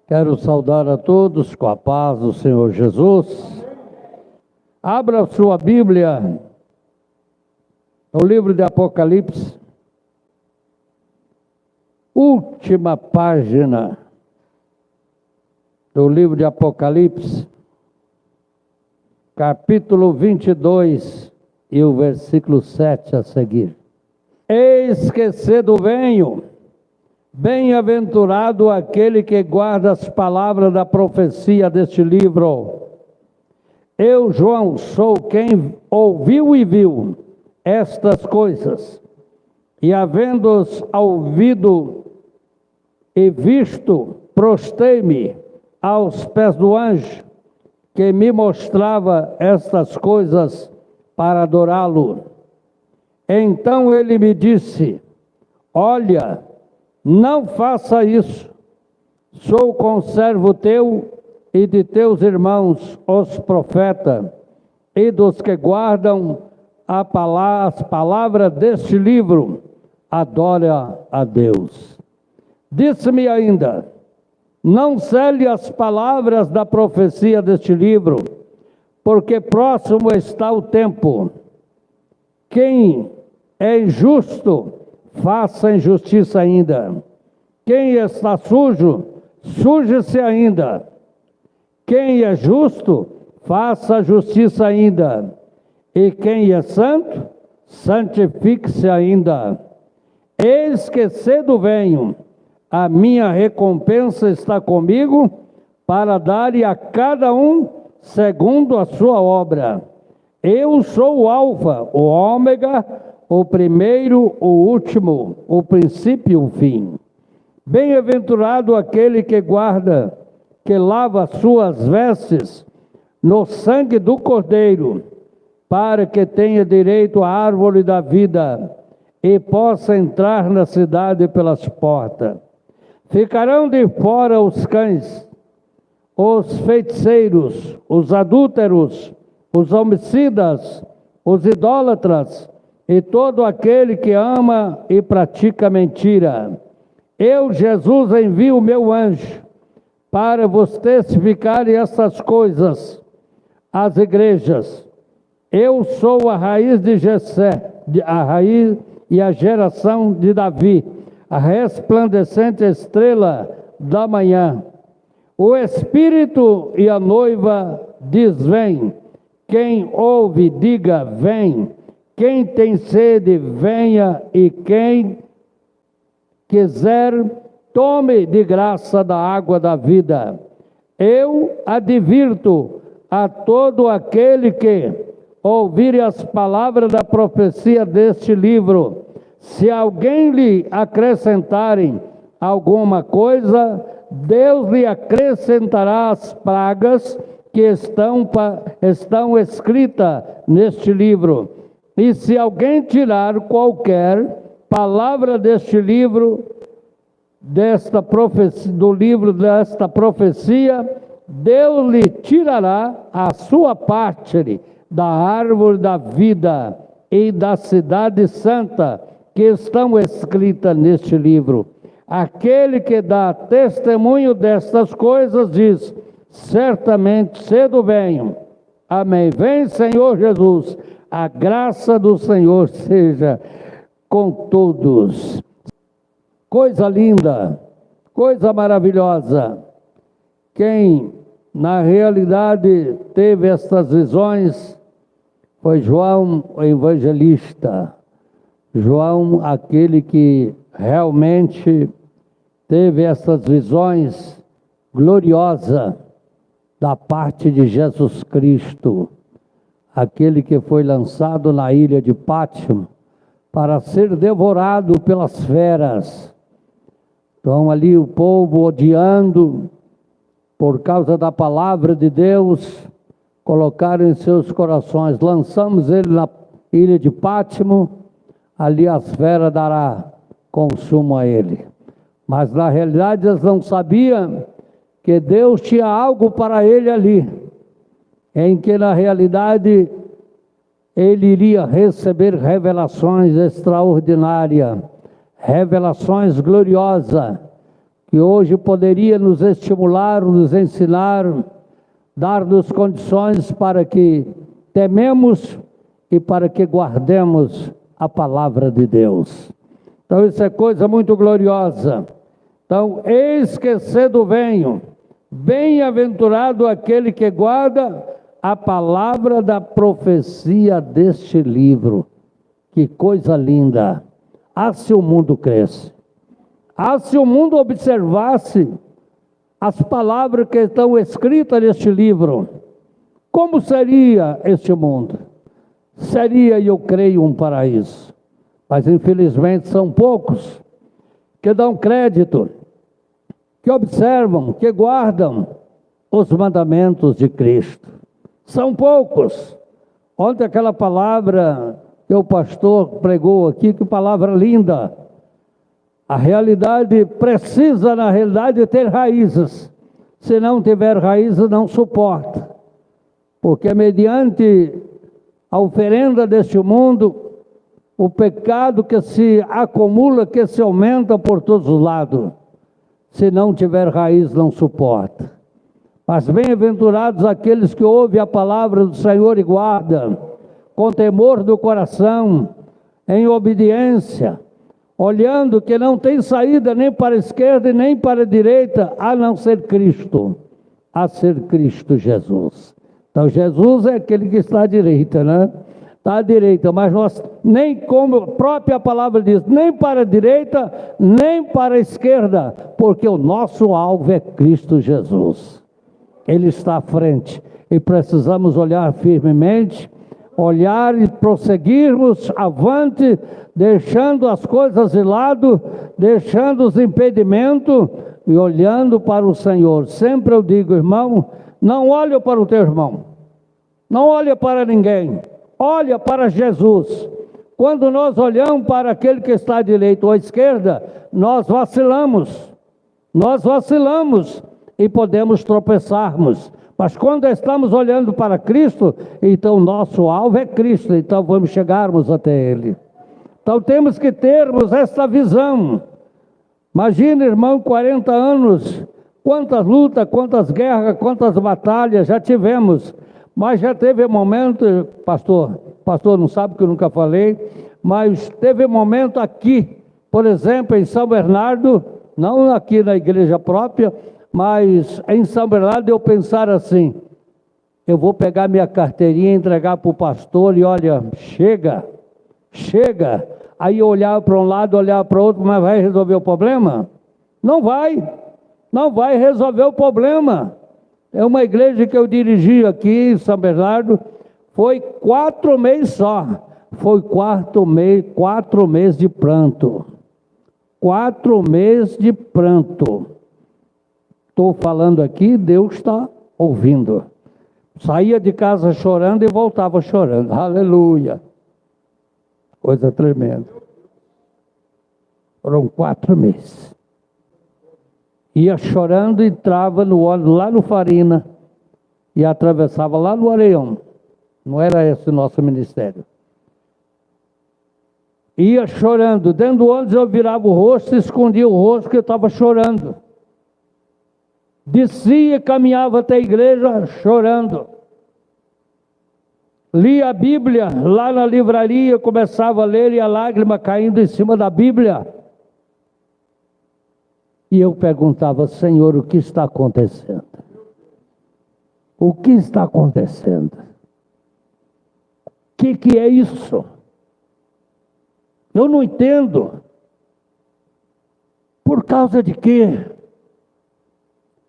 Quero saudar a todos com a paz do Senhor Jesus. Abra sua Bíblia no livro de Apocalipse, última página do livro de Apocalipse, capítulo 22 e o versículo 7 a seguir. Eis que cedo venho, bem-aventurado aquele que guarda as palavras da profecia deste livro. Eu, João, sou quem ouviu e viu estas coisas, e havendo-os ouvido e visto, prostei-me aos pés do anjo, que me mostrava estas coisas para adorá-lo. Então ele me disse: olha, não faça isso, sou conservo teu e de teus irmãos, os profetas, e dos que guardam as palavras deste livro, adora a Deus. Disse-me ainda: não cele as palavras da profecia deste livro, porque próximo está o tempo. Quem é injusto, faça injustiça ainda. Quem está sujo, suje-se ainda. Quem é justo, faça justiça ainda. E quem é santo, santifique-se ainda. Eis que cedo venho, a minha recompensa está comigo, para dar a cada um segundo a sua obra. Eu sou o Alfa, o Ômega, o primeiro, o último, o princípio e o fim. Bem-aventurado aquele que guarda, que lava suas vestes no sangue do Cordeiro, para que tenha direito à árvore da vida e possa entrar na cidade pelas portas. Ficarão de fora os cães, os feiticeiros, os adúlteros, os homicidas, os idólatras, e todo aquele que ama e pratica mentira. Eu, Jesus, envio o meu anjo para vos testificarem essas coisas às igrejas. Eu sou a raiz de Jessé, a raiz e a geração de Davi, a resplandecente estrela da manhã. O Espírito e a noiva diz: vem. Quem ouve, diga: vem. Quem tem sede, venha, e quem quiser, tome de graça da água da vida. Eu advirto a todo aquele que ouvir as palavras da profecia deste livro. Se alguém lhe acrescentarem alguma coisa, Deus lhe acrescentará as pragas que estão escritas neste livro. E se alguém tirar qualquer palavra deste livro, do livro desta profecia, Deus lhe tirará a sua parte da árvore da vida e da cidade santa que estão escritas neste livro. Aquele que dá testemunho destas coisas diz: certamente cedo venho. Amém. Vem, Senhor Jesus. A graça do Senhor seja com todos. Coisa linda, coisa maravilhosa. Quem, na realidade, teve estas visões foi João, o evangelista. João, aquele que realmente teve essas visões gloriosas da parte de Jesus Cristo. Aquele que foi lançado na ilha de Pátimo para ser devorado pelas feras. Então ali o povo odiando por causa da palavra de Deus, colocaram em seus corações: lançamos ele na ilha de Pátimo, ali as feras dará consumo a ele. Mas na realidade eles não sabiam que Deus tinha algo para ele ali, em que na realidade ele iria receber revelações extraordinárias, revelações gloriosas, que hoje poderia nos estimular, nos ensinar, dar-nos condições para que tememos e para que guardemos a palavra de Deus. Então isso é coisa muito gloriosa. Então, eis que cedo venho, bem-aventurado aquele que guarda a palavra da profecia deste livro. Que coisa linda! Ah, se o mundo cresce! Ah, se o mundo observasse as palavras que estão escritas neste livro, como seria este mundo? Seria, eu creio, um paraíso. Mas infelizmente são poucos que dão crédito, que observam, que guardam os mandamentos de Cristo. São poucos. Ontem aquela palavra que o pastor pregou aqui, que palavra linda. A realidade precisa, na realidade, ter raízes. Se não tiver raízes, não suporta. Porque mediante a oferenda deste mundo, o pecado que se acumula, que se aumenta por todos os lados. Se não tiver raiz, não suporta. Mas bem-aventurados aqueles que ouvem a palavra do Senhor e guardam, com temor do coração, em obediência, olhando que não tem saída nem para a esquerda e nem para a direita, a não ser Cristo, a ser Cristo Jesus. Então Jesus é aquele que está à direita, né? Está à direita, mas nós, nem como a própria palavra diz, nem para a direita, nem para a esquerda, porque o nosso alvo é Cristo Jesus. Ele está à frente e precisamos olhar firmemente, olhar e prosseguirmos avante, deixando as coisas de lado, deixando os impedimentos e olhando para o Senhor. Sempre eu digo, irmão, não olhe para o teu irmão, não olhe para ninguém, olha para Jesus. Quando nós olhamos para aquele que está à direita ou à esquerda, nós vacilamos e podemos tropeçarmos. Mas quando estamos olhando para Cristo, então nosso alvo é Cristo, então vamos chegarmos até Ele. Então temos que termos essa visão. Imagina, irmão, 40 anos, quantas lutas, quantas guerras, quantas batalhas já tivemos. Mas já teve momento, pastor não sabe que eu nunca falei, mas teve momento aqui, por exemplo, em São Bernardo, não aqui na igreja própria, mas em São Bernardo eu pensar assim, eu vou pegar minha carteirinha, entregar para o pastor e olha, chega, aí olhar para um lado, olhar para o outro, mas vai resolver o problema? Não vai resolver o problema. É uma igreja que eu dirigi aqui em São Bernardo, foi 4 meses só, foi 4 meses de pranto, 4 meses de pranto. Estou falando aqui, Deus está ouvindo. Saía de casa chorando e voltava chorando. Aleluia. Coisa tremenda. Foram 4 meses. Ia chorando e entrava no ônibus lá no Farina e atravessava lá no Areião. Não era esse o nosso ministério. Ia chorando. Dentro do ônibus eu virava o rosto e escondia o rosto que eu estava chorando. Descia e caminhava até a igreja chorando. Lia a Bíblia lá na livraria, começava a ler e a lágrima caindo em cima da Bíblia. E eu perguntava, Senhor, o que está acontecendo? O que está acontecendo? O que é isso? Eu não entendo. Por causa de quê?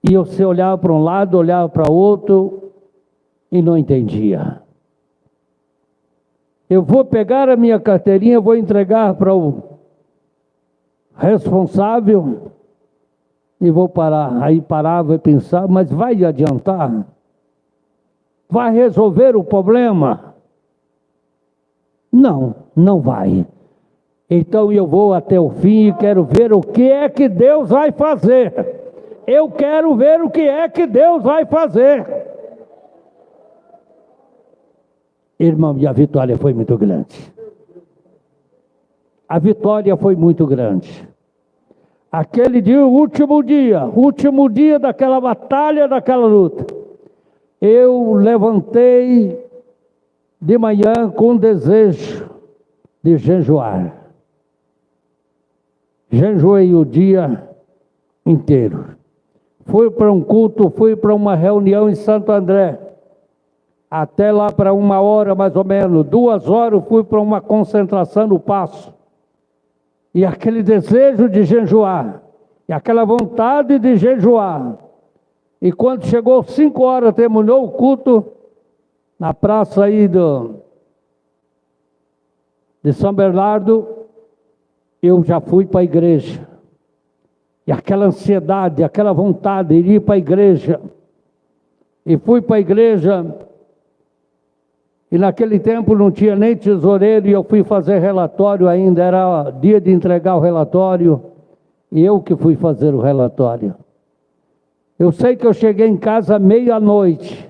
E você olhava para um lado, olhava para outro e não entendia. Eu vou pegar a minha carteirinha, vou entregar para o responsável e vou parar. Aí parava e pensava, mas vai adiantar? Vai resolver o problema? Não, não vai. Então eu vou até o fim e quero ver o que é que Deus vai fazer. Eu quero ver o que é que Deus vai fazer. Irmão, e a vitória foi muito grande. A vitória foi muito grande. Aquele dia, o último dia daquela batalha, daquela luta. Eu levantei de manhã com desejo de jejuar. Jejuei o dia inteiro. Fui para um culto, fui para uma reunião em Santo André. Até lá para 1 hora mais ou menos, 2 horas fui para uma concentração no Paço. E aquele desejo de jejuar, e aquela vontade de jejuar. E quando chegou 5 horas, terminou o culto, na praça aí de São Bernardo, eu já fui para a igreja. E aquela ansiedade, aquela vontade de ir para a igreja. E fui para a igreja. E naquele tempo não tinha nem tesoureiro e eu fui fazer relatório ainda. Era dia de entregar o relatório. E eu que fui fazer o relatório. Eu sei que eu cheguei em casa meia-noite.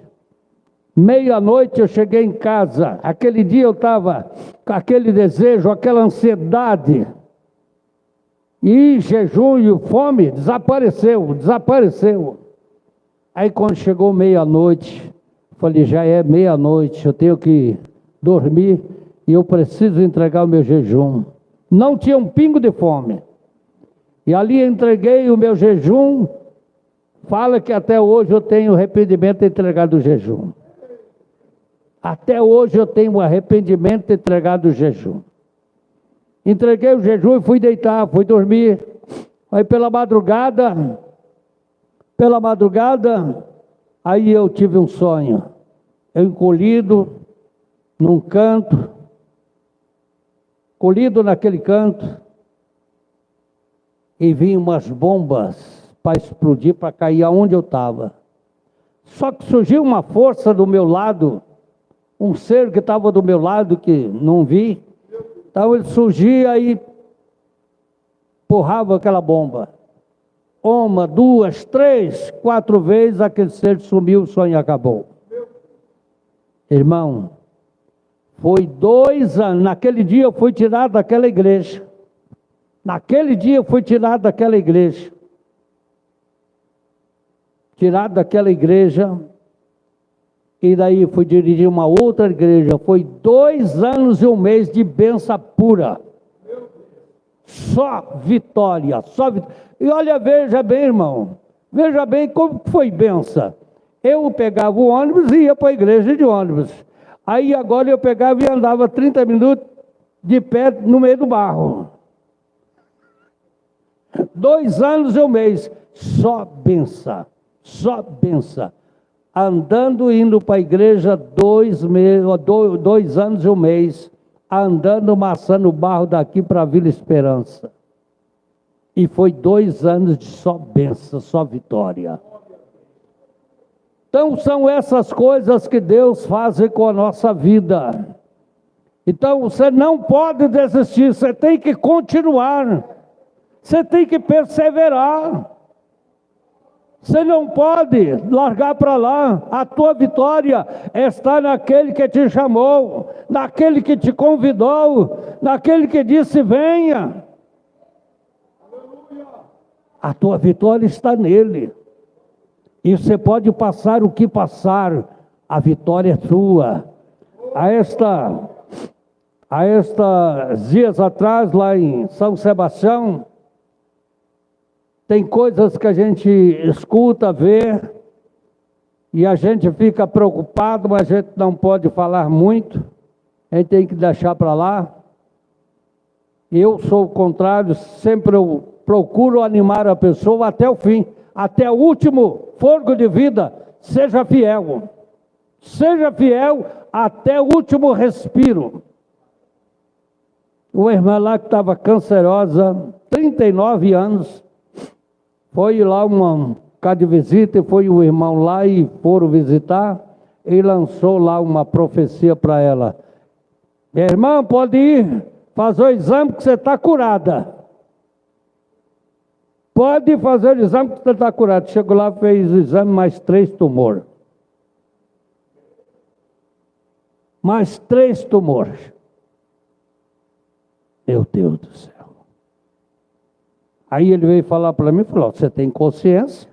Meia-noite eu cheguei em casa. Aquele dia eu estava com aquele desejo, aquela ansiedade. E jejum e fome desapareceu. Aí quando chegou meia-noite, falei, já é meia-noite, eu tenho que dormir e eu preciso entregar o meu jejum. Não tinha um pingo de fome. E ali entreguei o meu jejum. Fala que até hoje eu tenho arrependimento de entregar do jejum. Até hoje eu tenho arrependimento de entregar do jejum. Entreguei o jejum e fui deitar, fui dormir. Aí pela madrugada, aí eu tive um sonho. Eu encolhido num canto, colhido naquele canto, e vi umas bombas para explodir, para cair aonde eu estava. Só que surgiu uma força do meu lado, um ser que estava do meu lado, que não vi. Então ele surgia e empurrava aquela bomba. 1, 2, 3, 4 vezes, aquele ser sumiu, o sonho acabou. Irmão, foi 2 anos, naquele dia eu fui tirado daquela igreja. Tirado daquela igreja, e daí fui dirigir uma outra igreja. Foi 2 anos e 1 mês de bênção pura. Só vitória, só vitória. E olha, veja bem, irmão, veja bem como foi bênção. Eu pegava o ônibus e ia para a igreja de ônibus. Aí agora eu pegava e andava 30 minutos de pé no meio do barro. 2 anos e 1 mês, só bênção, só bênção. Andando, indo para a igreja 2 anos e 1 mês, andando, amassando o barro daqui para a Vila Esperança. E foi 2 anos de só bênção, só vitória. Então são essas coisas que Deus faz com a nossa vida. Então você não pode desistir, você tem que continuar. Você tem que perseverar. Você não pode largar para lá. A tua vitória está naquele que te chamou, naquele que te convidou, naquele que disse venha. A tua vitória está nele. E você pode passar o que passar, a vitória é tua. Há dias atrás, lá em São Sebastião, tem coisas que a gente escuta, vê, e a gente fica preocupado, mas a gente não pode falar muito, a gente tem que deixar para lá. Eu sou o contrário, sempre eu procuro animar a pessoa até o fim, até o último fôlego de vida. Seja fiel até o último respiro. Uma irmã lá que estava cancerosa, 39 anos, foi lá uma casa de visita, e foi o irmão lá e foram visitar, e lançou lá uma profecia para ela. Minha irmã, pode ir fazer o exame que você está curada. Pode fazer o exame que você está curado. Chegou lá, fez o exame, mais 3 tumores. Mais 3 tumores. Meu Deus do céu. Aí ele veio falar para mim e falou: você tem consciência?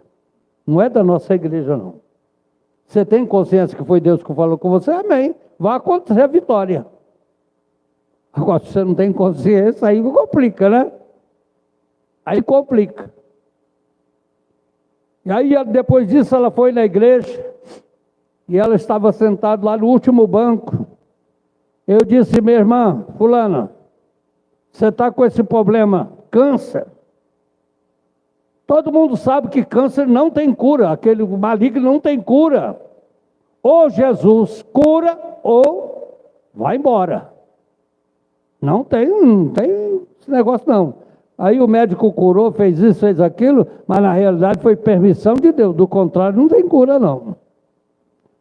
Não é da nossa igreja, não. Você tem consciência que foi Deus que falou com você? Amém. Vai acontecer a vitória. Agora, se você não tem consciência, aí complica, né? Aí complica. E aí, depois disso, ela foi na igreja e ela estava sentada lá no último banco. Eu disse: minha irmã, fulana, você está com esse problema, câncer. Todo mundo sabe que câncer não tem cura, aquele maligno não tem cura. Ou Jesus cura, ou vai embora. Não tem esse negócio não. Aí o médico curou, fez isso, fez aquilo, mas na realidade foi permissão de Deus. Do contrário, não tem cura não.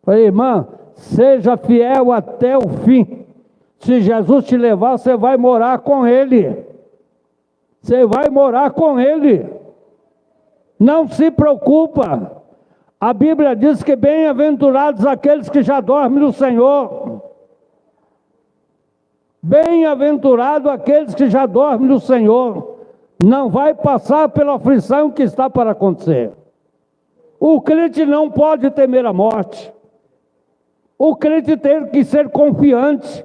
Falei: irmã, seja fiel até o fim. Se Jesus te levar, você vai morar com Ele. Você vai morar com Ele. Não se preocupa. A Bíblia diz que bem-aventurados aqueles que já dormem no Senhor. Bem-aventurado aqueles que já dormem no Senhor. Não vai passar pela aflição que está para acontecer. O crente não pode temer a morte. O crente tem que ser confiante.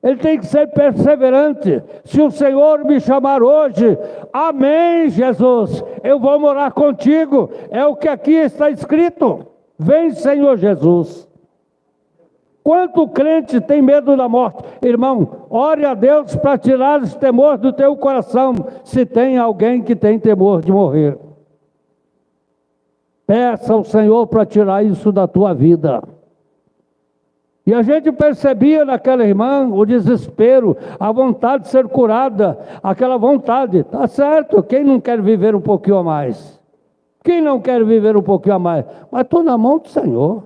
Ele tem que ser perseverante. Se o Senhor me chamar hoje, amém, Jesus, eu vou morar contigo. É o que aqui está escrito. Vem, Senhor Jesus. Quanto crente tem medo da morte? Irmão, ore a Deus para tirar esse temor do teu coração. Se tem alguém que tem temor de morrer, peça ao Senhor para tirar isso da tua vida. E a gente percebia naquela irmã o desespero, a vontade de ser curada, aquela vontade. Tá certo, quem não quer viver um pouquinho a mais? Quem não quer viver um pouquinho a mais? Mas estou na mão do Senhor.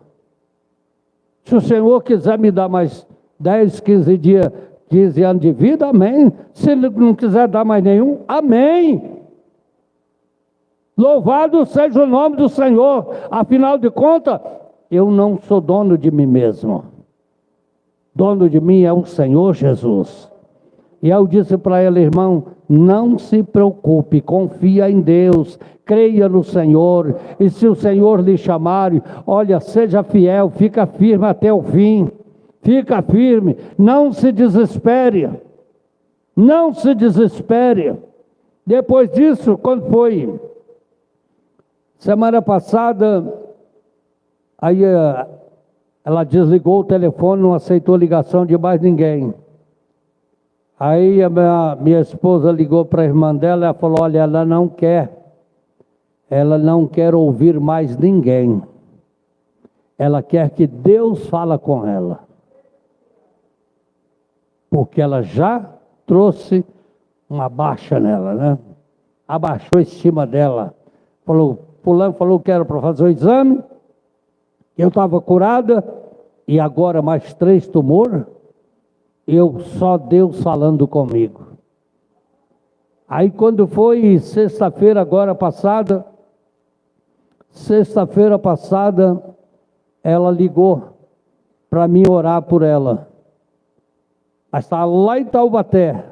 Se o Senhor quiser me dar mais 10, 15 dias, 15 anos de vida, amém. Se Ele não quiser dar mais nenhum, amém. Louvado seja o nome do Senhor. Afinal de contas, eu não sou dono de mim mesmo. Dono de mim é o Senhor Jesus. E eu disse para ela: irmão, não se preocupe, confia em Deus, creia no Senhor, e se o Senhor lhe chamar, olha, seja fiel, fica firme até o fim, fica firme, não se desespere, não se desespere. Depois disso, quando foi? Semana passada, aí ela desligou o telefone, não aceitou ligação de mais ninguém. Aí a minha esposa ligou para a irmã dela, ela falou: olha, ela não quer ouvir mais ninguém. Ela quer que Deus fale com ela. Porque ela já trouxe uma baixa nela, né? Abaixou a estima dela. Fulano falou que era para fazer o exame, eu estava curada, e agora mais 3 tumores. Só Deus falando comigo. Aí quando foi sexta-feira passada, ela ligou para mim orar por ela. Mas está lá em Taubaté.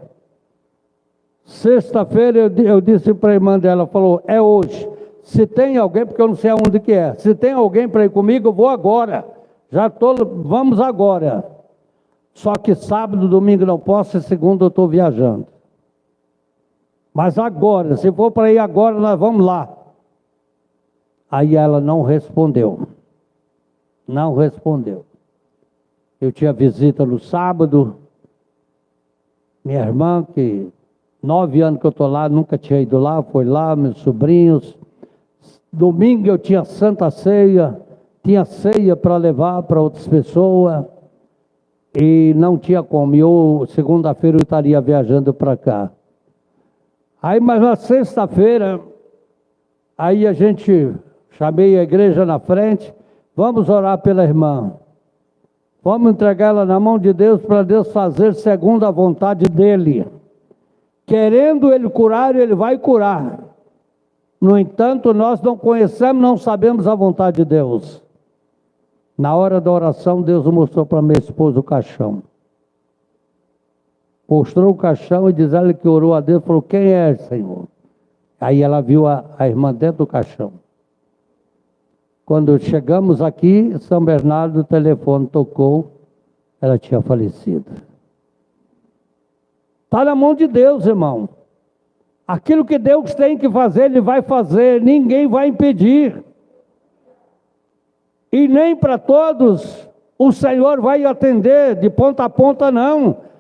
Sexta-feira eu disse para a irmã dela, falou: é hoje. Se tem alguém, porque eu não sei aonde que é. Se tem alguém para ir comigo, eu vou agora. Vamos agora. Só que sábado, domingo não posso, e segunda eu estou viajando. Mas agora, se for para ir agora, nós vamos lá. Aí ela não respondeu. Não respondeu. Eu tinha visita no sábado. Minha irmã, que 9 anos que eu estou lá, nunca tinha ido lá, foi lá, meus sobrinhos. Domingo eu tinha Santa Ceia, tinha ceia para levar para outras pessoas. E não tinha como. Segunda-feira eu estaria viajando para cá. Aí, mas na sexta-feira, aí chamei a igreja na frente, vamos orar pela irmã. Vamos entregar ela na mão de Deus, para Deus fazer segundo a vontade dEle. Querendo Ele curar, Ele vai curar. No entanto, nós não conhecemos, não sabemos a vontade de Deus. Na hora da oração, Deus mostrou para minha esposa o caixão. Mostrou o caixão e diz ela que orou a Deus, falou: quem é, Senhor? Aí ela viu a irmã dentro do caixão. Quando chegamos aqui, São Bernardo, o telefone tocou, ela tinha falecido. Está na mão de Deus, irmão. Aquilo que Deus tem que fazer, Ele vai fazer, ninguém vai impedir. E nem para todos o Senhor vai atender de ponta a ponta, não.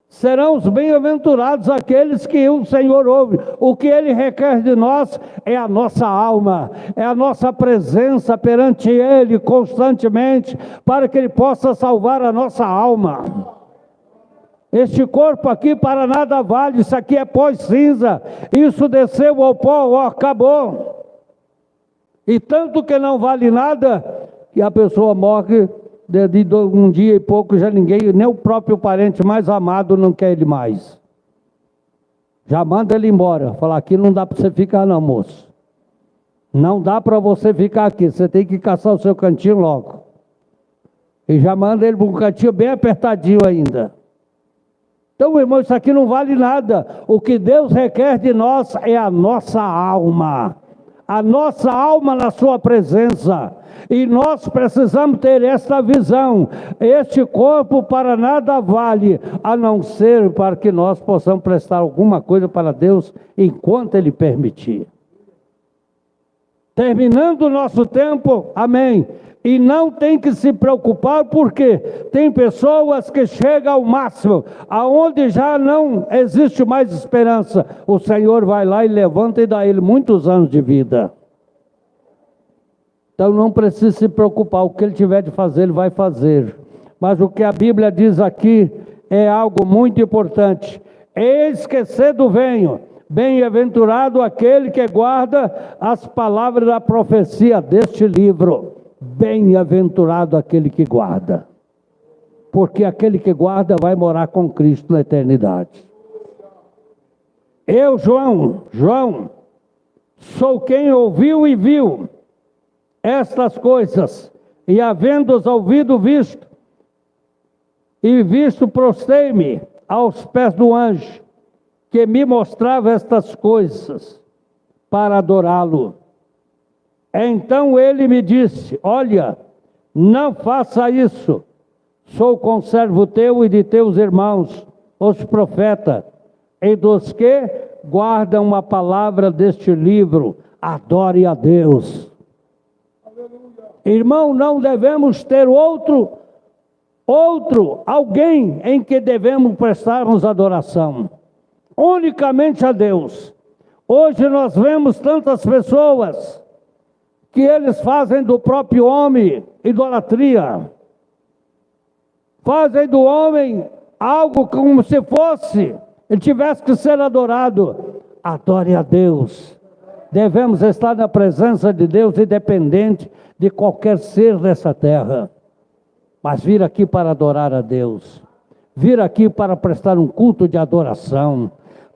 Serão os bem-aventurados aqueles que o Senhor ouve. O que Ele requer de nós é a nossa alma, é a nossa presença perante Ele constantemente, para que Ele possa salvar a nossa alma. Este corpo aqui para nada vale, isso aqui é pó e cinza, isso desceu ao pó, ó, acabou. E tanto que não vale nada, que a pessoa morre de um dia e pouco, já ninguém, nem o próprio parente mais amado não quer ele mais. Já manda ele embora, fala, aqui não dá para você ficar não, moço. Não dá para você ficar aqui, você tem que caçar o seu cantinho logo. E já manda ele para um cantinho bem apertadinho ainda. Então, irmão, isso aqui não vale nada. O que Deus requer de nós é a nossa alma. A nossa alma na sua presença. E nós precisamos ter esta visão. Este corpo para nada vale, a não ser para que nós possamos prestar alguma coisa para Deus enquanto Ele permitir. Terminando o nosso tempo, amém. E não tem que se preocupar, porque tem pessoas que chegam ao máximo, aonde já não existe mais esperança. O Senhor vai lá e levanta e dá a ele muitos anos de vida. Então não precisa se preocupar, o que ele tiver de fazer, ele vai fazer. Mas o que a Bíblia diz aqui é algo muito importante. Eis que cedo venho, bem-aventurado aquele que guarda as palavras da profecia deste livro. Bem-aventurado aquele que guarda, porque aquele que guarda vai morar com Cristo na eternidade. Eu, João, sou quem ouviu e viu estas coisas, e havendo-os ouvido, visto, prostei-me aos pés do anjo, que me mostrava estas coisas, para adorá-lo. Então ele me disse, olha, não faça isso, sou conservo teu e de teus irmãos, os profetas, e dos que guardam a palavra deste livro, adore a Deus. Irmão, não devemos ter outro, alguém em que devemos prestarmos adoração, unicamente a Deus. Hoje nós vemos tantas pessoas que eles fazem do próprio homem idolatria, fazem do homem algo como se fosse, ele tivesse que ser adorado. Adore a Deus. Devemos estar na presença de Deus, independente de qualquer ser dessa terra, mas vir aqui para adorar a Deus, vir aqui para prestar um culto de adoração,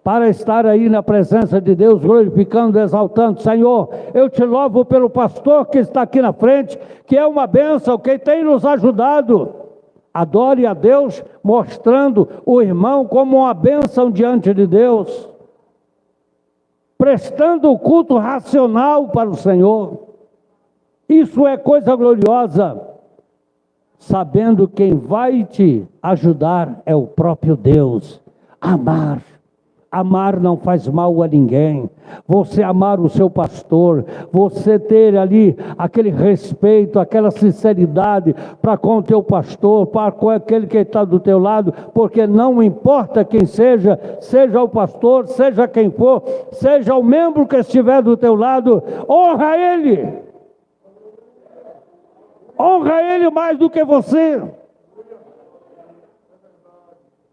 para estar aí na presença de Deus, glorificando, exaltando. Senhor, eu te louvo pelo pastor que está aqui na frente, que é uma bênção, que tem nos ajudado. Adore a Deus, mostrando o irmão como uma bênção diante de Deus, prestando o culto racional para o Senhor. Isso é coisa gloriosa, sabendo quem vai te ajudar é o próprio Deus. Amar não faz mal a ninguém. Você amar o seu pastor, você ter ali aquele respeito, aquela sinceridade para com o teu pastor, para com aquele que está do teu lado, porque não importa quem seja, seja o pastor, seja quem for, seja o membro que estiver do teu lado, honra ele. Honra ele mais do que você,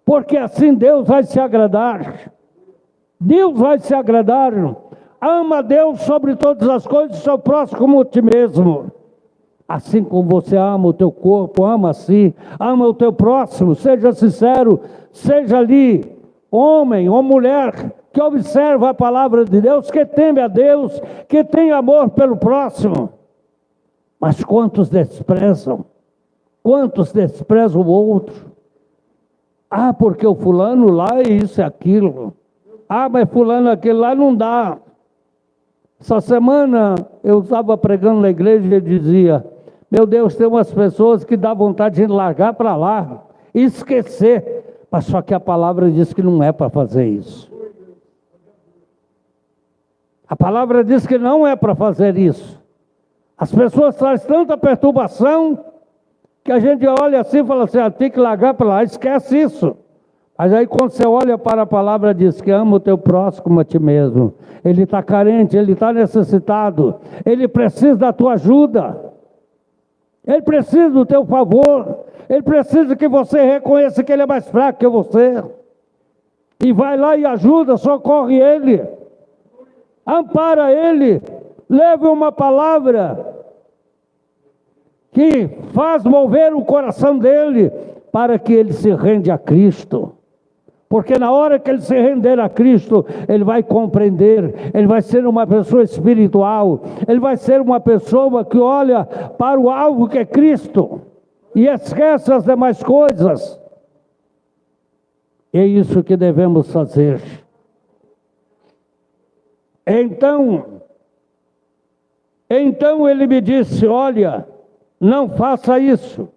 porque assim Deus vai se agradar. Deus vai se agradar. Ama a Deus sobre todas as coisas, seu próximo como a ti mesmo. Assim como você ama o teu corpo, ama a si, ama o teu próximo. Seja sincero, seja ali homem ou mulher que observa a palavra de Deus, que teme a Deus, que tem amor pelo próximo. Mas quantos desprezam? Quantos desprezam o outro? Ah, porque o fulano lá é isso e aquilo. Ah, mas fulano aquele lá não dá. Essa semana eu estava pregando na igreja e dizia: meu Deus, tem umas pessoas que dá vontade de largar para lá, esquecer, mas só que a palavra diz que não é para fazer isso. A palavra diz que não é para fazer isso. As pessoas trazem tanta perturbação que a gente olha assim e fala assim: tem que largar para lá, esquece isso. Mas aí quando você olha para a palavra, diz que ama o teu próximo como a ti mesmo. Ele está carente, ele está necessitado, ele precisa da tua ajuda, ele precisa do teu favor, ele precisa que você reconheça que ele é mais fraco que você. E vai lá e ajuda, socorre ele, ampara ele, leve uma palavra que faz mover o coração dele para que ele se rende a Cristo. Porque na hora que ele se render a Cristo, ele vai compreender, ele vai ser uma pessoa espiritual, ele vai ser uma pessoa que olha para o alvo que é Cristo e esquece as demais coisas. É isso que devemos fazer. Então ele me disse: olha, não faça isso,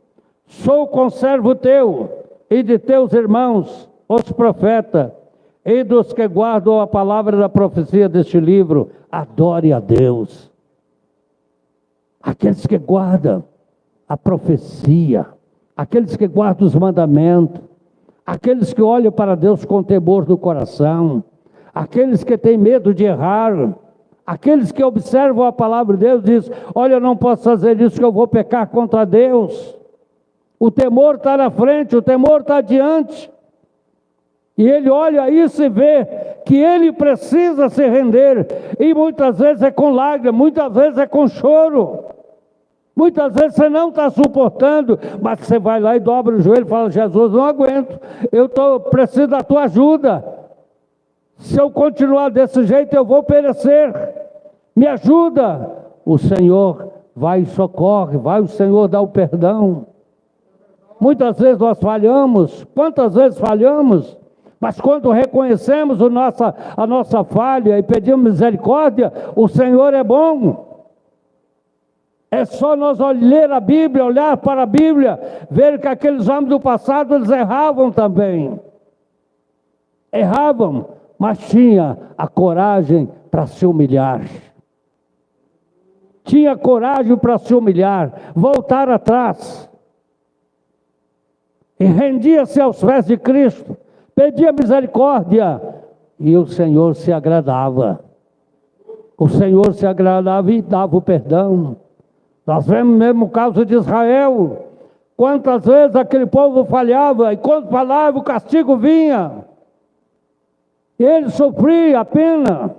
sou conservo teu e de teus irmãos, os profetas, e dos que guardam a palavra da profecia deste livro. Adore a Deus. Aqueles que guardam a profecia, aqueles que guardam os mandamentos, aqueles que olham para Deus com temor do coração, aqueles que têm medo de errar, aqueles que observam a palavra de Deus e dizem: olha, eu não posso fazer isso que eu vou pecar contra Deus. O temor está na frente, o temor está adiante. E ele olha isso e vê que ele precisa se render. E muitas vezes é com lágrimas, muitas vezes é com choro. Muitas vezes você não está suportando, mas você vai lá e dobra o joelho e fala: Jesus, não aguento, preciso da tua ajuda. Se eu continuar desse jeito, eu vou perecer. Me ajuda. O Senhor vai e socorre, vai o Senhor dar o perdão. Muitas vezes nós falhamos, quantas vezes falhamos? Mas quando reconhecemos a nossa falha e pedimos misericórdia, o Senhor é bom. É só nós ler a Bíblia, olhar para a Bíblia, ver que aqueles homens do passado, eles erravam também. Erravam, mas tinha a coragem para se humilhar. Tinha coragem para se humilhar, voltar atrás. E rendia-se aos pés de Cristo, pedia misericórdia, e o Senhor se agradava. O Senhor se agradava e dava o perdão. Nós vemos mesmo o caso de Israel, quantas vezes aquele povo falhava, e quando falava o castigo vinha, e ele sofria a pena.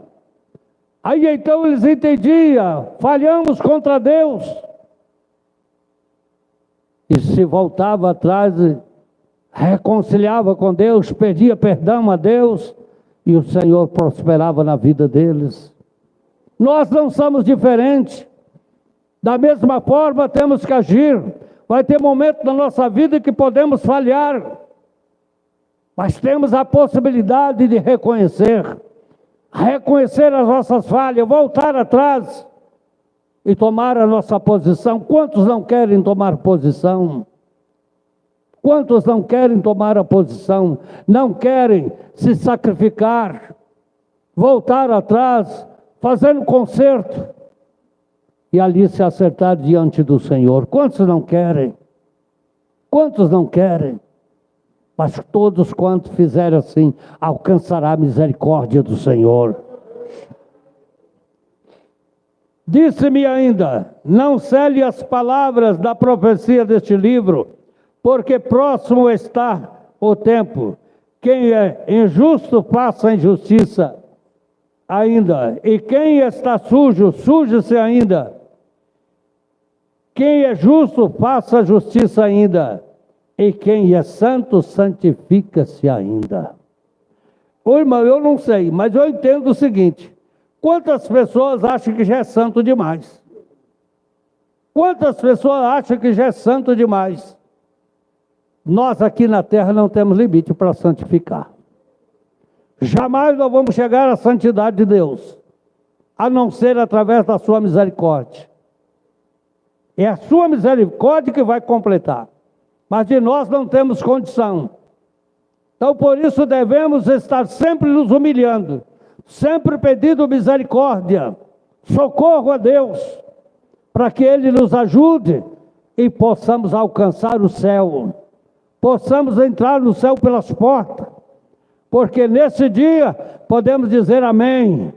Aí então eles entendiam: falhamos contra Deus. E se voltava atrás, reconciliava com Deus, pedia perdão a Deus, e o Senhor prosperava na vida deles. Nós não somos diferentes. Da mesma forma temos que agir. Vai ter momentos na nossa vida que podemos falhar, mas temos a possibilidade de reconhecer as nossas falhas, voltar atrás e tomar a nossa posição. Quantos não querem tomar posição? Quantos não querem tomar a posição? Não querem se sacrificar, voltar atrás, fazendo conserto e ali se acertar diante do Senhor. Quantos não querem? Quantos não querem? Mas todos quantos fizerem assim, alcançará a misericórdia do Senhor. Disse-me ainda: não cele as palavras da profecia deste livro, porque próximo está o tempo. Quem é injusto, faça injustiça ainda. E quem está sujo, suje-se ainda. Quem é justo, faça justiça ainda. E quem é santo, santifica-se ainda. Ô irmão, eu não sei, mas eu entendo o seguinte: quantas pessoas acham que já é santo demais? Quantas pessoas acham que já é santo demais? Nós aqui na terra não temos limite para santificar. Jamais nós vamos chegar à santidade de Deus. a não ser através da sua misericórdia. É a sua misericórdia que vai completar. Mas de nós não temos condição. Então, por isso, devemos estar sempre nos humilhando, sempre pedindo misericórdia, socorro a Deus, para que Ele nos ajude e possamos alcançar o céu, possamos entrar no céu pelas portas, porque nesse dia podemos dizer amém,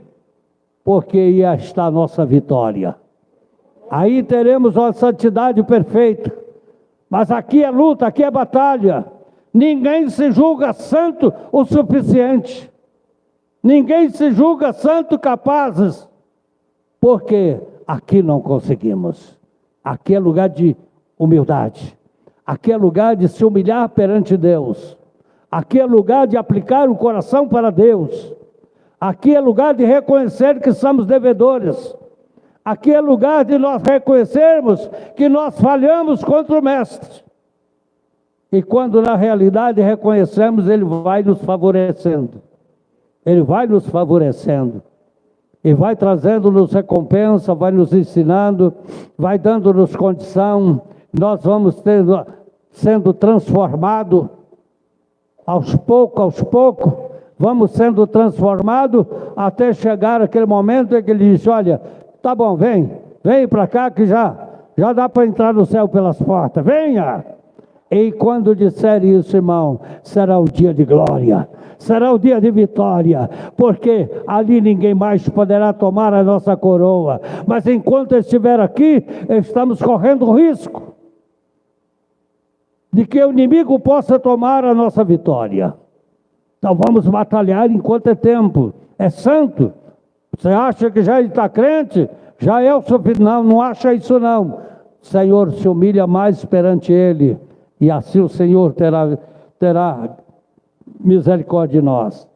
porque aí está a nossa vitória. Aí teremos uma santidade perfeita. Mas aqui é luta, aqui é batalha. Ninguém se julga santo o suficiente. Ninguém se julga santo capazes. Porque aqui não conseguimos. Aqui é lugar de humildade. Aqui é lugar de se humilhar perante Deus. Aqui é lugar de aplicar o coração para Deus. Aqui é lugar de reconhecer que somos devedores. Aqui é lugar de nós reconhecermos que nós falhamos contra o Mestre. E quando na realidade reconhecemos, Ele vai nos favorecendo. Ele vai nos favorecendo. E vai trazendo-nos recompensa, vai nos ensinando, vai dando-nos condição. Nós vamos sendo transformados aos poucos, vamos sendo transformados até chegar aquele momento em que Ele diz, olha, tá bom, vem para cá que já dá para entrar no céu pelas portas, venha! E quando disser isso, irmão, será o dia de glória, será o dia de vitória, porque ali ninguém mais poderá tomar a nossa coroa, mas enquanto estiver aqui, estamos correndo risco de que o inimigo possa tomar a nossa vitória. Então vamos batalhar enquanto é tempo, é santo. Você acha que já está crente? Já é o suficiente? Não, não acha isso não. O Senhor se humilha mais perante Ele, e assim o Senhor terá misericórdia de nós.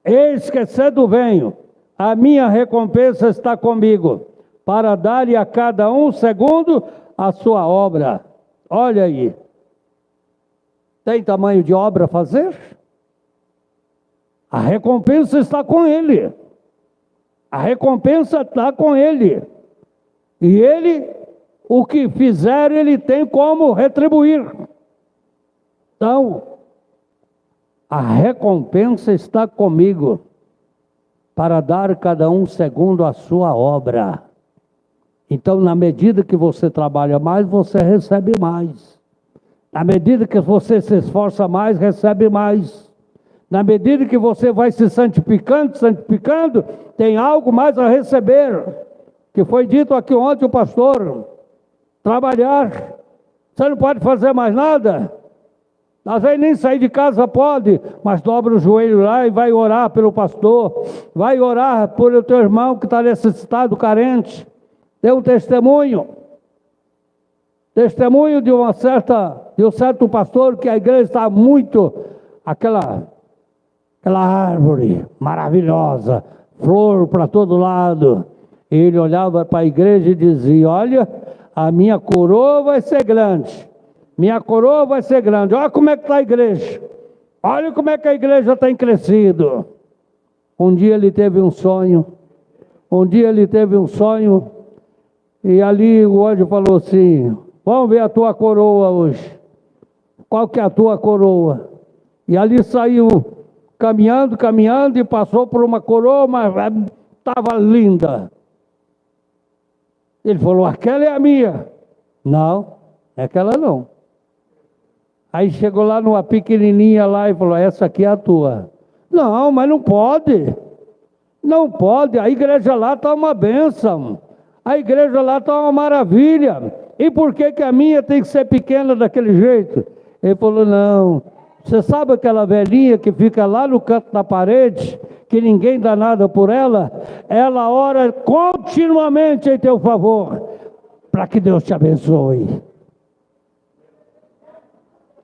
Eis que cedo venho, a minha recompensa está comigo, para dar-lhe a cada um segundo a sua obra. Olha aí, tem tamanho de obra a fazer? A recompensa está com Ele. A recompensa está com Ele. E Ele, o que fizer, Ele tem como retribuir. Então, a recompensa está comigo, para dar cada um segundo a sua obra. Então, na medida que você trabalha mais, você recebe mais. Na medida que você se esforça mais, recebe mais. Na medida que você vai se santificando, tem algo mais a receber. Que foi dito aqui ontem o pastor. Trabalhar. Você não pode fazer mais nada. Às vezes nem sair de casa pode, mas dobra o joelho lá e vai orar pelo pastor. Vai orar por o teu irmão que está necessitado, carente. Dê um testemunho de um certo pastor que a igreja está muito, aquela árvore maravilhosa, flor para todo lado. Ele olhava para a igreja e dizia, olha, a minha coroa vai ser grande, olha como é que está a igreja, olha como é que a igreja tem crescido. Um dia ele teve um sonho, e ali o anjo falou assim, vamos ver a tua coroa hoje. Qual que é a tua coroa? E ali saiu caminhando e passou por uma coroa, mas estava linda. Ele falou, aquela é a minha. Não, aquela não. Aí chegou lá numa pequenininha lá e falou, essa aqui é a tua. Não, mas não pode. Não pode, a igreja lá está uma bênção. A igreja lá está uma maravilha. E por que a minha tem que ser pequena daquele jeito? Ele falou, não. Você sabe aquela velhinha que fica lá no canto da parede, que ninguém dá nada por ela? Ela ora continuamente em teu favor, para que Deus te abençoe.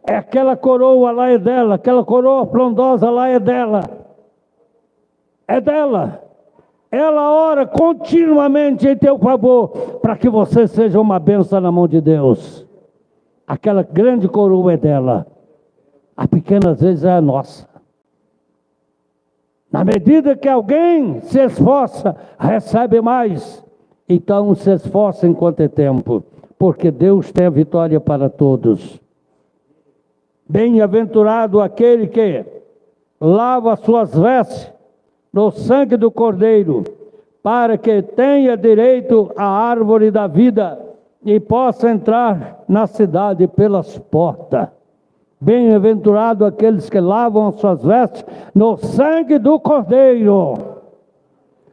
Aquela coroa lá é dela, aquela coroa frondosa lá é dela. É dela. Ela ora continuamente em teu favor, para que você seja uma bênção na mão de Deus. Aquela grande coroa é dela. A pequena às vezes é a nossa. Na medida que alguém se esforça, recebe mais. Então se esforça enquanto é tempo, porque Deus tem a vitória para todos. Bem-aventurado aquele que lava suas vestes no sangue do Cordeiro, para que tenha direito à árvore da vida e possa entrar na cidade pelas portas. Bem-aventurado aqueles que lavam as suas vestes no sangue do Cordeiro.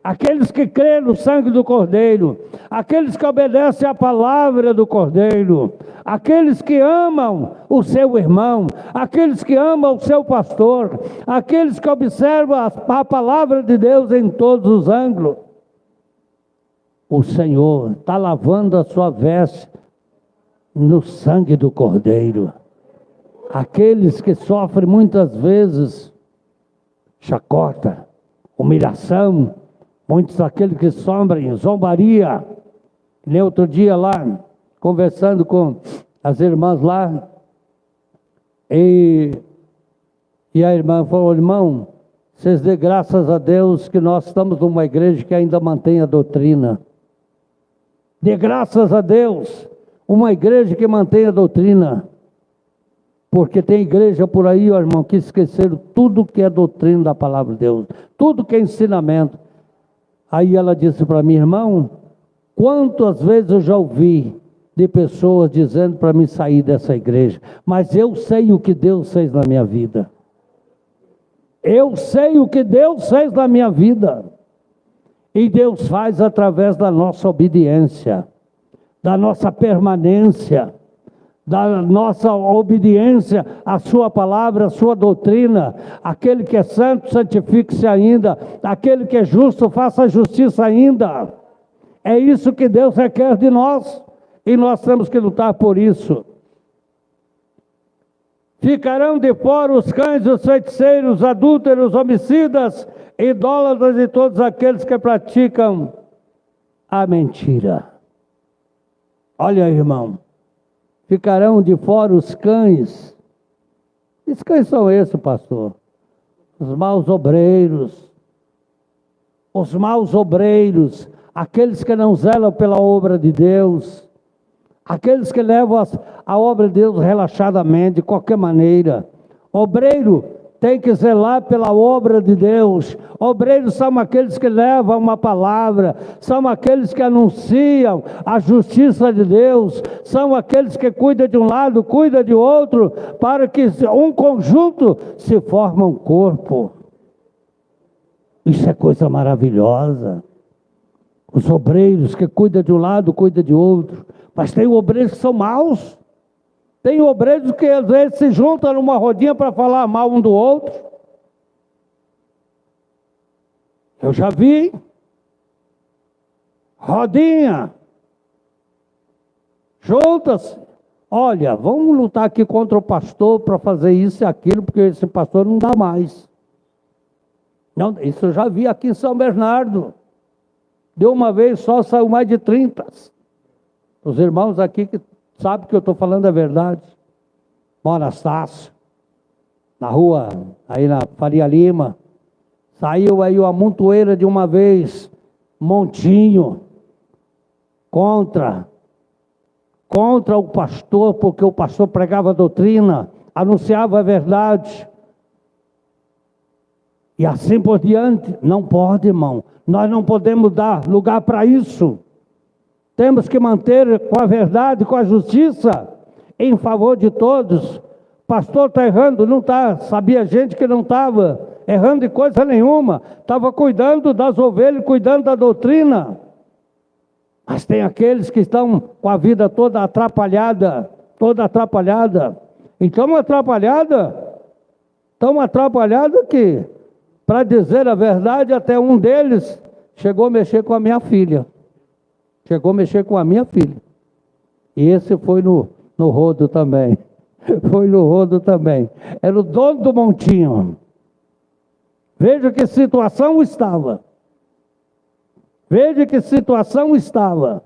Aqueles que creem no sangue do Cordeiro, aqueles que obedecem à palavra do Cordeiro, aqueles que amam o seu irmão, aqueles que amam o seu pastor, aqueles que observam a palavra de Deus em todos os ângulos. O Senhor está lavando a sua veste no sangue do Cordeiro. Aqueles que sofrem muitas vezes chacota, humilhação, muitos daqueles que sofrem zombaria. Nem outro dia lá, conversando com as irmãs lá, e a irmã falou: irmão, vocês dê graças a Deus que nós estamos numa igreja que ainda mantém a doutrina. Dê graças a Deus, uma igreja que mantém a doutrina. Porque tem igreja por aí, ó, irmão, que esqueceram tudo que é doutrina da palavra de Deus, tudo que é ensinamento. Aí ela disse para mim: irmão, quantas vezes eu já ouvi de pessoas dizendo para mim sair dessa igreja, mas eu sei o que Deus fez na minha vida. Eu sei o que Deus fez na minha vida. E Deus faz através da nossa obediência, da nossa permanência, da nossa obediência à sua palavra, à sua doutrina. Aquele que é santo, santifique-se ainda. Aquele que é justo, faça justiça ainda. É isso que Deus requer de nós, e nós temos que lutar por isso. Ficarão de fora os cães, os feiticeiros, adúlteros, homicidas, idólatras e todos aqueles que praticam a mentira. Olha, irmão, ficarão de fora os cães. Que cães são esses, pastor? Os maus obreiros. Os maus obreiros, aqueles que não zelam pela obra de Deus, aqueles que levam a obra de Deus relaxadamente, de qualquer maneira. Obreiro tem que zelar pela obra de Deus. Obreiros são aqueles que levam uma palavra, são aqueles que anunciam a justiça de Deus, são aqueles que cuidam de um lado, cuidam de outro, para que um conjunto se forme um corpo. Isso é coisa maravilhosa. Os obreiros que cuidam de um lado, cuidam de outro. Mas tem obreiros que são maus. Tem obreiros que às vezes se juntam numa rodinha para falar mal um do outro. Eu já vi. Rodinha. Juntas. Olha, vamos lutar aqui contra o pastor para fazer isso e aquilo, porque esse pastor não dá mais. Não, isso eu já vi aqui em São Bernardo. De uma vez só saiu mais de 30. Os irmãos aqui que sabem que eu estou falando a verdade. Monastácio, na rua, aí na Faria Lima. Saiu aí uma montoeira de uma vez, montinho, contra o pastor, porque o pastor pregava a doutrina, anunciava a verdade. E assim por diante. Não pode, irmão. Nós não podemos dar lugar para isso. Temos que manter com a verdade, com a justiça, em favor de todos. Pastor está errando, não está. Sabia gente que não estava errando de coisa nenhuma. Estava cuidando das ovelhas, cuidando da doutrina. Mas tem aqueles que estão com a vida toda atrapalhada. Toda atrapalhada. Então tão atrapalhada que, para dizer a verdade, até um deles chegou a mexer com a minha filha. Chegou a mexer com a minha filha. E esse foi no rodo também. Foi no rodo também. Era o dono do montinho. Veja que situação estava. Veja que situação estava.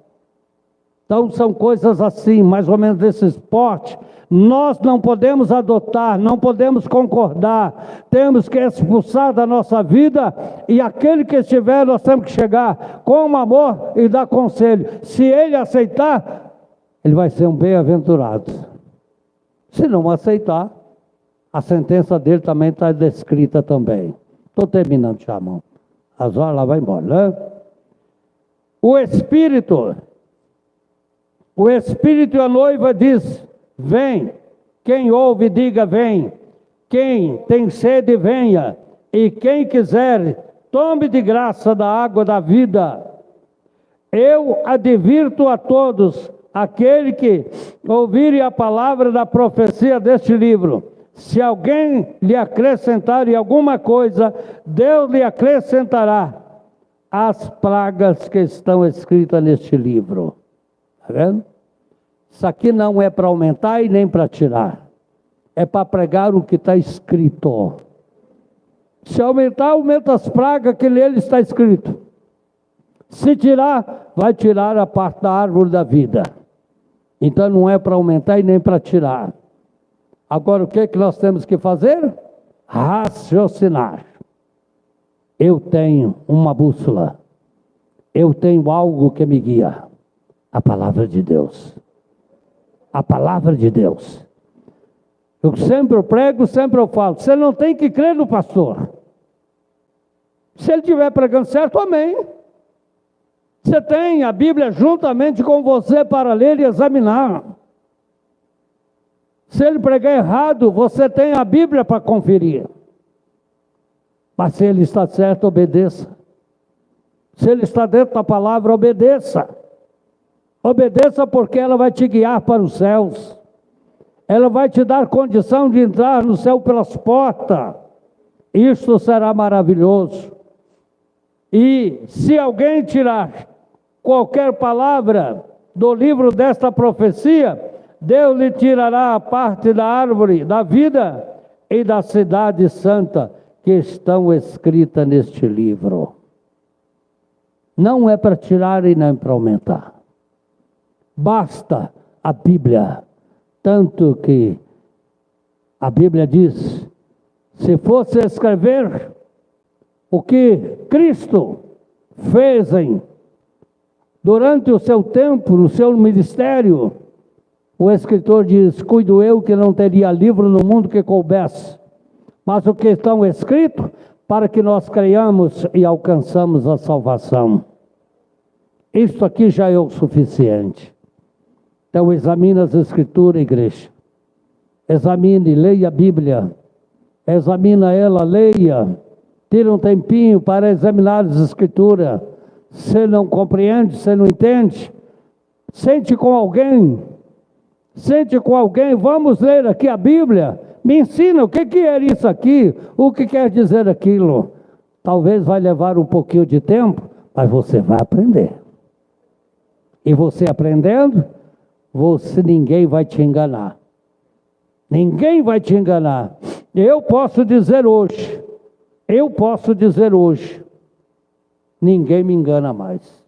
Então são coisas assim, mais ou menos desse esporte. Nós não podemos adotar, não podemos concordar, temos que expulsar da nossa vida, e aquele que estiver, nós temos que chegar com amor e dar conselho. Se ele aceitar, ele vai ser um bem-aventurado. Se não aceitar, a sentença dele também está descrita também. Estou terminando já, irmão. As horas lá vai embora, né? O Espírito e a noiva diz: vem. Quem ouve, diga vem. Quem tem sede, venha. E quem quiser, tome de graça da água da vida. Eu advirto a todos, aquele que ouvirem a palavra da profecia deste livro. Se alguém lhe acrescentar em alguma coisa, Deus lhe acrescentará as pragas que estão escritas neste livro. Está vendo? Isso aqui não é para aumentar e nem para tirar. É para pregar o que está escrito. Se aumentar, aumenta as pragas que nele está escrito. Se tirar, vai tirar a parte da árvore da vida. Então não é para aumentar e nem para tirar. Agora o que é que nós temos que fazer? Raciocinar. Eu tenho uma bússola. Eu tenho algo que me guia. A palavra de Deus. A palavra de Deus. Eu sempre prego, sempre eu falo. Você não tem que crer no pastor. Se ele estiver pregando certo, amém. Você tem a Bíblia juntamente com você para ler e examinar. Se ele pregar errado, você tem a Bíblia para conferir. Mas se ele está certo, obedeça. Se ele está dentro da palavra, obedeça. Obedeça, porque ela vai te guiar para os céus. Ela vai te dar condição de entrar no céu pelas portas. Isso será maravilhoso. E se alguém tirar qualquer palavra do livro desta profecia, Deus lhe tirará a parte da árvore da vida e da cidade santa que estão escritas neste livro. Não é para tirar e nem para aumentar. Basta a Bíblia. Tanto que a Bíblia diz: se fosse escrever o que Cristo fez durante o seu tempo, no seu ministério, o escritor diz: cuido eu que não teria livro no mundo que coubesse, mas o que estão escrito, para que nós creiamos e alcançamos a salvação. Isso aqui já é o suficiente. Então examine as escrituras, igreja. Examine, leia a Bíblia. Examina ela, leia. Tira um tempinho para examinar as escrituras. Você não compreende, você não entende? Sente com alguém. Sente com alguém. Vamos ler aqui a Bíblia. Me ensina o que é isso aqui. O que quer dizer aquilo. Talvez vai levar um pouquinho de tempo, mas você vai aprender. E você aprendendo, ninguém vai te enganar. Ninguém vai te enganar. Eu posso dizer hoje, ninguém me engana mais.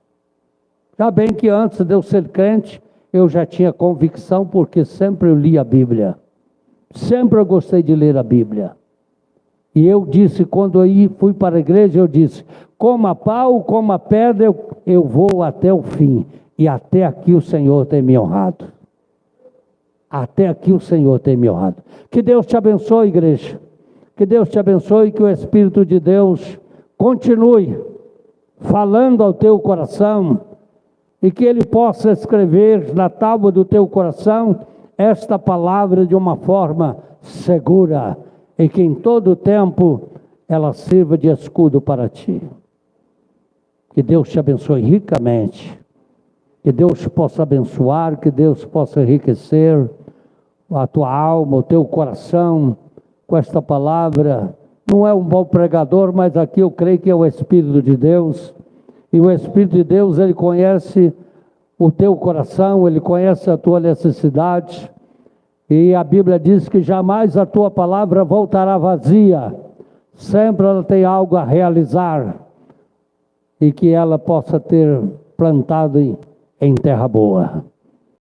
Já bem que antes de eu ser crente, eu já tinha convicção, porque sempre eu li a Bíblia. Sempre eu gostei de ler a Bíblia. E eu disse, quando eu fui para a igreja, eu disse: coma pau, coma pedra, eu vou até o fim. E até aqui o Senhor tem me honrado. Até aqui o Senhor tem me honrado. Que Deus te abençoe, igreja. Que Deus te abençoe, que o Espírito de Deus continue falando ao teu coração, e que Ele possa escrever na tábua do teu coração esta palavra de uma forma segura, e que em todo tempo ela sirva de escudo para ti. Que Deus te abençoe ricamente. Que Deus possa abençoar, que Deus possa enriquecer a tua alma, o teu coração com esta palavra. Não é um bom pregador, mas aqui eu creio que é o Espírito de Deus. E o Espírito de Deus, ele conhece o teu coração, ele conhece a tua necessidade. E a Bíblia diz que jamais a tua palavra voltará vazia. Sempre ela tem algo a realizar. E que ela possa ter plantado em terra boa.